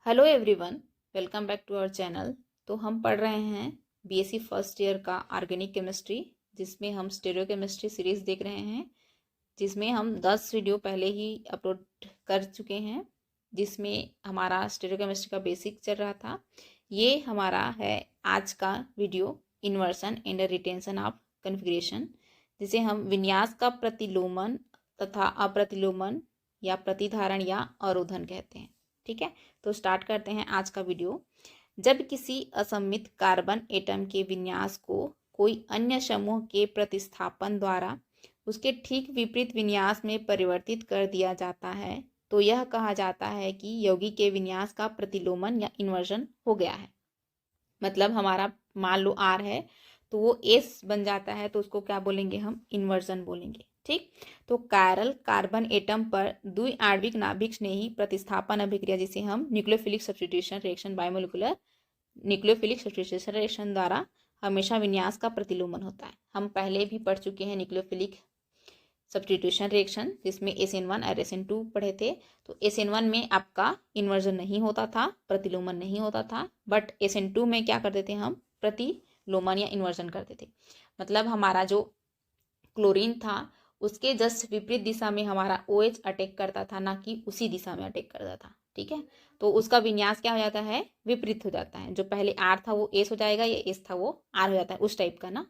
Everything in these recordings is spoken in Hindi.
Hello everyone, welcome back to our channel. तो हम पढ़ रहे हैं बीएससी फर्स्ट ईयर का ऑर्गेनिक केमिस्ट्री, जिसमें हम स्टीरियोकेमिस्ट्री सीरीज देख रहे हैं, जिसमें हम 10 वीडियो पहले ही अपलोड कर चुके हैं, जिसमें हमारा स्टीरियोकेमिस्ट्री का बेसिक चल रहा था। ये हमारा है आज का video, inversion and retention of configuration, जिसे हम विन्यास का प्रतिलोमन तथा अप्रतिलोमन या प्रतिधारण या अवरोधन कहते हैं। ठीक है, तो स्टार्ट करते हैं आज का वीडियो। जब किसी असममित कार्बन एटम के विन्यास को कोई अन्य समूह के प्रतिस्थापन द्वारा उसके ठीक विपरीत विन्यास में परिवर्तित कर दिया जाता है, तो यह कहा जाता है कि यौगिक के विन्यास का प्रतिलोमन या इन्वर्जन हो गया है। मतलब हमारा मान लो R है, तो वो S बन जाता है, तो उसको क्या बोलेंगे, हम इन्वर्जन बोलेंगे। ठीक, तो कायरल कार्बन एटम पर द्विआण्विक नाभिक स्नेही प्रतिस्थापन अभिक्रिया, जिसे हम nucleophilic substitution reaction, biomolecular nucleophilic substitution reaction द्वारा हमेशा विन्यास का प्रतिलोमन होता है। हम पहले भी पढ़ चुके हैं न्यूक्लियोफिलिक सब्स्टिट्यूशन रिएक्शन, जिसमें SN1 और SN2 पढ़े थे। तो SN1 में आपका इन्वर्जन नहीं होता था, प्रतिलोमन नहीं होता था, बट SN2 में क्या करते थे, हम प्रतिलोमन या इन्वर्जन करते थे। मतलब हमारा जो क्लोरीन था उसके जस्ट विपरीत दिशा में हमारा OH अटैक करता था, ना कि उसी दिशा में अटैक करता था। ठीक है, तो उसका विन्यास क्या हो जाता है, विपरीत हो जाता है। जो पहले R था वो S हो जाएगा, या S था वो R हो जाता है, उस टाइप का ना।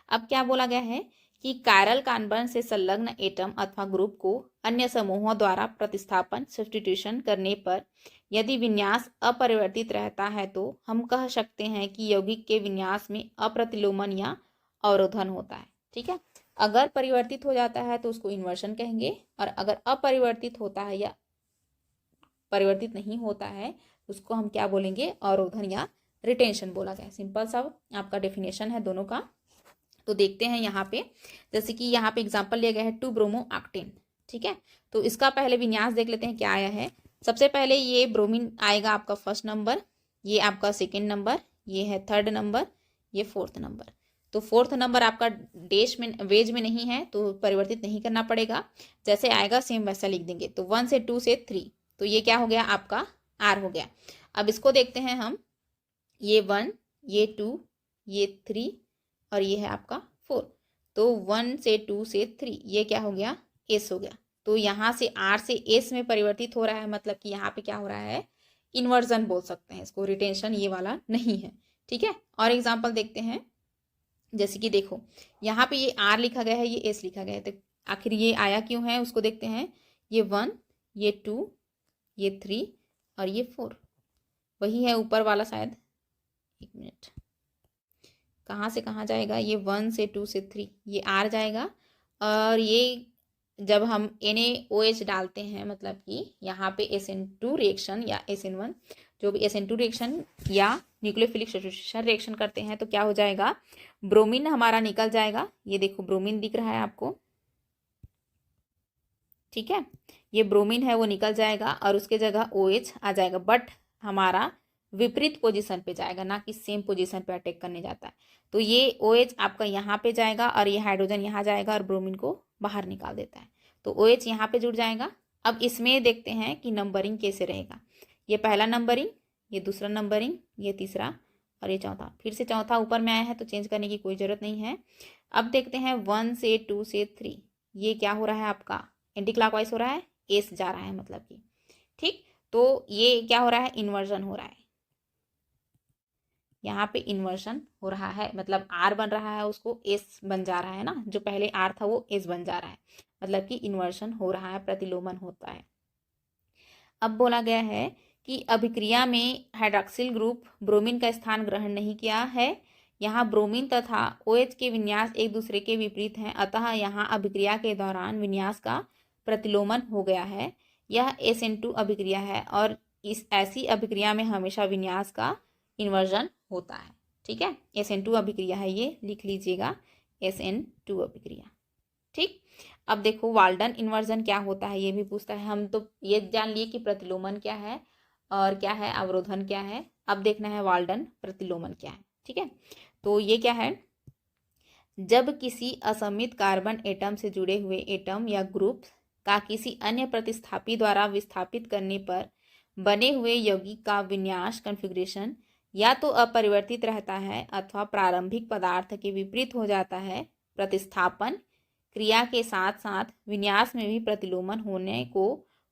अब क्या बोला गया है कि कायरल कार्बन से संलग्न एटम अथवा ग्रुप को अन्य समूहों द्वारा प्रतिस्थापन सब्स्टिट्यूशन करने पर यदि विन्यास अपरिवर्तित रहता है, तो हम कह सकते हैं कि यौगिक के विन्यास में अप्रतिलोमन या अवरोधन होता है। ठीक है, अगर परिवर्तित हो जाता है तो उसको इन्वर्शन कहेंगे, और अगर अपरिवर्तित होता है या परिवर्तित नहीं होता है उसको हम क्या बोलेंगे, अवरोधन या रिटेंशन बोला गया है। सिंपल सा आपका डेफिनेशन है दोनों का। तो देखते हैं यहाँ पे, जैसे कि यहाँ पे एग्जांपल लिया गया है 2 ब्रोमो ऑक्टेन। ठीक है, तो इसका पहले विन्यास देख लेते हैं क्या आया है। सबसे पहले ये ब्रोमीन आएगा आपका फर्स्ट नंबर, ये आपका सेकेंड नंबर, ये है थर्ड नंबर, ये फोर्थ नंबर। तो फोर्थ नंबर आपका डैश में वेज में नहीं है, तो परिवर्तित नहीं करना पड़ेगा, जैसे आएगा सेम वैसा लिख देंगे। तो 1 से 2 से 3, तो ये क्या हो गया आपका R हो गया। अब इसको देखते हैं हम, ये 1, ये 2, ये 3 और ये है आपका 4। तो 1 से 2 से 3 ये क्या हो गया, S हो गया। तो यहाँ से R से S में परिवर्तित हो रहा है, मतलब कि यहाँ पे क्या हो रहा है, इन्वर्जन बोल सकते हैं इसको, रिटेंशन ये वाला नहीं है। ठीक है, और एग्जाम्पल देखते हैं। जैसे कि देखो यहाँ पे ये R लिखा गया है, ये S लिखा गया है, तो आखिर ये आया क्यों है उसको देखते हैं। ये 1, ये 2, ये 3 और ये 4, वही है ऊपर वाला शायद। एक मिनट, कहाँ से कहाँ जाएगा, ये 1 से 2 से 3 ये R जाएगा, और ये जब हम NaOH डालते हैं, मतलब कि यहाँ पे SN2 रिएक्शन या SN1, जो भी SN2 रिएक्शन या न्यूक्लियोफिलिक सब्स्टिट्यूशन रिएक्शन करते हैं, तो क्या हो जाएगा, ब्रोमीन हमारा निकल जाएगा। ये देखो ब्रोमीन दिख रहा है आपको, ठीक है, ये ब्रोमीन है वो निकल जाएगा और उसके जगह OH आ जाएगा, बट हमारा विपरीत पोजीशन पे जाएगा, ना कि सेम पोजीशन पे अटैक करने जाता है। तो ये OH आपका यहाँ पे जाएगा और ये हाइड्रोजन यहाँ जाएगा और ब्रोमीन को बाहर निकाल देता है, तो OH यहाँ पे जुड़ जाएगा। अब इसमें देखते हैं कि नंबरिंग कैसे रहेगा। ये पहला नंबरिंग, ये दूसरा नंबरिंग, ये तीसरा और ये चौथा। फिर से चौथा ऊपर में आया है तो चेंज करने की कोई ज़रूरत नहीं है। अब देखते हैं 1 से 2 से 3 ये क्या हो रहा है आपका, एंटी क्लॉकवाइज हो रहा है, S जा रहा है मतलब कि। ठीक, तो ये क्या हो रहा है, इन्वर्जन हो रहा है। यहाँ पे इन्वर्जन हो रहा है, मतलब R बन रहा है उसको S बन जा रहा है ना, जो पहले R था वो S बन जा रहा है, मतलब कि इन्वर्जन हो रहा है, प्रतिलोमन होता है। अब बोला गया है कि अभिक्रिया में हाइड्रॉक्सिल ग्रुप ब्रोमीन का स्थान ग्रहण नहीं किया है। यहाँ ब्रोमीन तथा OH के विन्यास एक दूसरे के विपरीत हैं, अतः यहाँ अभिक्रिया के दौरान विन्यास का प्रतिलोमन हो गया है। यह SN2 अभिक्रिया है और इस ऐसी अभिक्रिया में हमेशा विन्यास का इन्वर्जन होता है। ठीक है, SN2 अभिक्रिया है, ये लिख लीजिएगा, SN2 अभिक्रिया। ठीक, अब देखो वाल्डन इन्वर्जन क्या होता है ये भी पूछता है। हम तो ये जान लिए कि प्रतिलोमन क्या है और क्या है अवरोधन क्या है, अब देखना है वाल्डन प्रतिलोमन क्या है। ठीक है, तो ये क्या है, जब किसी असममित कार्बन एटम से जुड़े हुए एटम या ग्रुप का किसी अन्य प्रतिस्थापी द्वारा विस्थापित करने पर बने हुए यौगिक का विन्यास कॉन्फ़िगरेशन या तो अपरिवर्तित रहता है अथवा प्रारंभिक पदार्थ के विपरीत हो जाता है। प्रतिस्थापन क्रिया के साथ साथ विन्यास में भी प्रतिलोमन होने को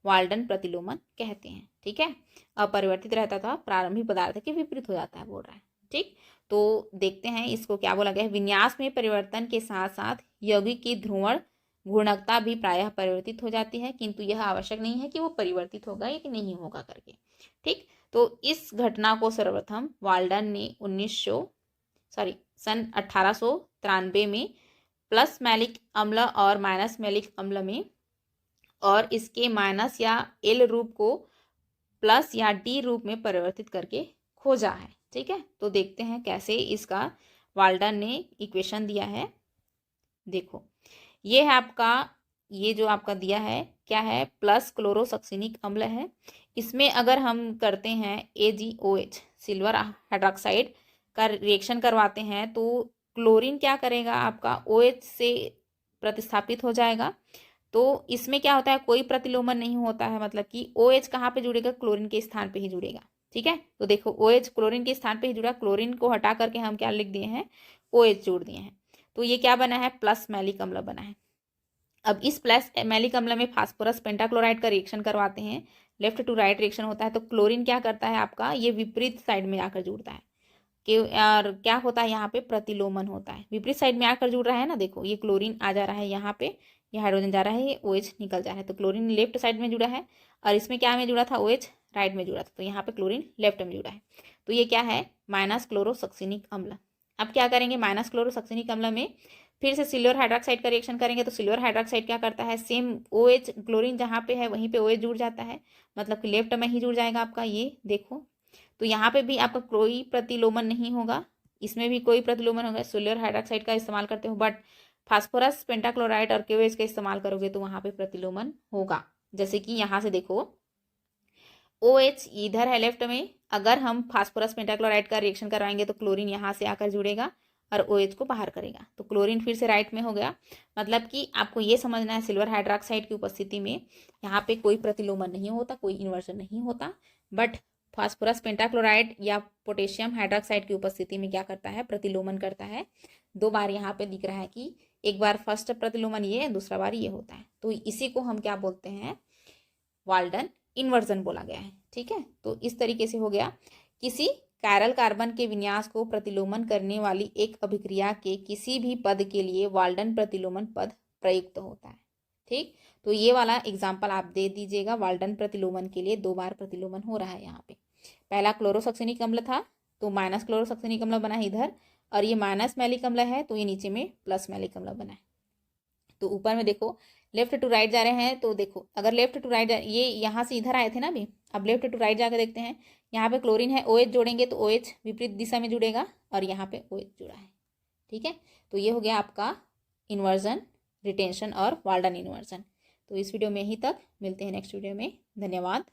वाल्डन प्रतिलोमन कहते हैं। ठीक है, अपरिवर्तित रहता था, प्रारंभिक पदार्थ के विपरीत हो जाता है बोल रहा है। ठीक, तो देखते हैं इसको क्या बोला गया है। विन्यास में परिवर्तन के साथ साथ यौगिक की ध्रुवण घूर्णकता भी प्रायः परिवर्तित हो जाती है, किंतु यह आवश्यक नहीं है कि वो परिवर्तित होगा या कि नहीं होगा करके। ठीक, तो इस घटना को सर्वप्रथम वाल्डन ने सन 1893 में प्लस मैलिक अम्ल और माइनस मैलिक अम्ल में, और इसके माइनस या एल रूप को प्लस या डी रूप में परिवर्तित करके खोजा है। ठीक है, तो देखते हैं कैसे इसका वाल्डन ने इक्वेशन दिया है। देखो, ये है आपका, ये जो आपका दिया है क्या है, प्लस क्लोरोसक्सिनिक अम्ल है। इसमें अगर हम करते हैं AgOH सिल्वर हाइड्रोक्साइड का रिएक्शन करवाते हैं तो क्लोरीन क्या करेगा, आपका OH से प्रतिस्थापित हो जाएगा। तो इसमें क्या होता है, कोई प्रतिलोमन नहीं होता है, मतलब कि OH कहाँ पे जुड़ेगा, क्लोरीन के स्थान पे ही जुड़ेगा। ठीक है, तो देखो OH क्लोरीन के स्थान पे ही जुड़ा, क्लोरीन को हटा करके हम क्या लिख दिए हैं, OH जोड़ दिए हैं। तो ये क्या बना है, प्लस मैलिक अम्ल बना है। अब इस प्लस मैलिक अम्ल में फास्फोरस पेंटाक्लोराइड का रिएक्शन करवाते हैं, लेफ्ट टू राइट रिएक्शन होता है। तो क्लोरीन क्या करता है आपका, ये विपरीत साइड में आकर जुड़ता है कि, और क्या होता है यहाँ पे प्रतिलोमन होता है, विपरीत साइड में आकर जुड़ रहा है ना। देखो ये क्लोरीन आ जा रहा है यहाँ पे, ये हाइड्रोजन जा रहा है, ये OH निकल जा रहा है। तो क्लोरीन लेफ्ट साइड में जुड़ा है और इसमें क्या में जुड़ा था, OH राइट में जुड़ा था, तो यहाँ पे क्लोरीन लेफ्ट में जुड़ा है। तो ये क्या है, माइनस क्लोरोसक्सिनिक अम्ल। अब क्या करेंगे, माइनस क्लोरोसक्सिनिक अम्ल में फिर से सिल्वर हाइड्रोक्साइड का रिएक्शन करेंगे। तो सिल्वर हाइड्रोक्साइड क्या करता है, सेम OH क्लोरीन जहाँ पे है वहीं पे OH जुड़ जाता है, मतलब कि लेफ्ट में ही जुड़ जाएगा आपका, ये देखो। तो यहाँ पे भी आपका कोई प्रतिलोमन नहीं होगा, इसमें भी कोई प्रतिलोमन होगा, सिल्वर हाइड्रोक्साइड का इस्तेमाल करते हो, बट फास्फोरस पेंटाक्लोराइड और KOH का इस्तेमाल करोगे तो वहाँ पे प्रतिलोमन होगा। जैसे कि यहाँ से देखो, OH इधर है लेफ्ट में, अगर हम फास्फोरस पेंटाक्लोराइड का रिएक्शन करवाएंगे तो क्लोरीन यहाँ से आकर जुड़ेगा और OH को बाहर करेगा, तो क्लोरीन फिर से राइट में हो गया। मतलब कि आपको ये समझना है, सिल्वर हाइड्रोक्साइड की उपस्थिति में यहाँ पे कोई प्रतिलोमन नहीं होता, कोई इन्वर्जन नहीं होता, बट फास्फोरस पेंटाक्लोराइड या पोटेशियम हाइड्रोक्साइड की उपस्थिति में क्या करता है, प्रतिलोमन करता है। 2 बार यहाँ पे दिख रहा है कि एक बार फर्स्ट प्रतिलोमन ये, दूसरा बार ये होता है। तो इसी को हम क्या बोलते हैं, वाल्डन इन्वर्जन बोला गया है। ठीक है, तो इस तरीके से हो गया, किसी कायरल कार्बन के विन्यास को प्रतिलोमन करने वाली एक अभिक्रिया के किसी भी पद के लिए वाल्डन प्रतिलोमन पद प्रयुक्त होता है। ठीक, तो ये वाला एग्जाम्पल आप दे दीजिएगा। वाल्डन प्रतिलोमन के लिए 2 बार प्रतिलोमन हो रहा है यहाँ पे। पहला क्लोरोसक्सिनिक अम्ल था तो माइनस क्लोरोसक्सिनिक अम्ल बना है इधर, और ये माइनस मैलिक अम्ल है तो ये नीचे में प्लस मैलिक अम्ल बना है। तो ऊपर में देखो लेफ्ट टू राइट जा रहे हैं, तो देखो अगर लेफ्ट टू राइट ये यहाँ से इधर आए थे ना अभी, अब लेफ्ट टू राइट जाकर देखते हैं। यहाँ पे क्लोरीन है, OH जोड़ेंगे तो OH विपरीत दिशा में जुड़ेगा और यहाँ पे OH जुड़ा है। ठीक है, तो ये हो गया आपका इन्वर्जन, रिटेंशन और वाल्डन इन्वर्जन। तो इस वीडियो में ही तक, मिलते हैं नेक्स्ट वीडियो में। धन्यवाद।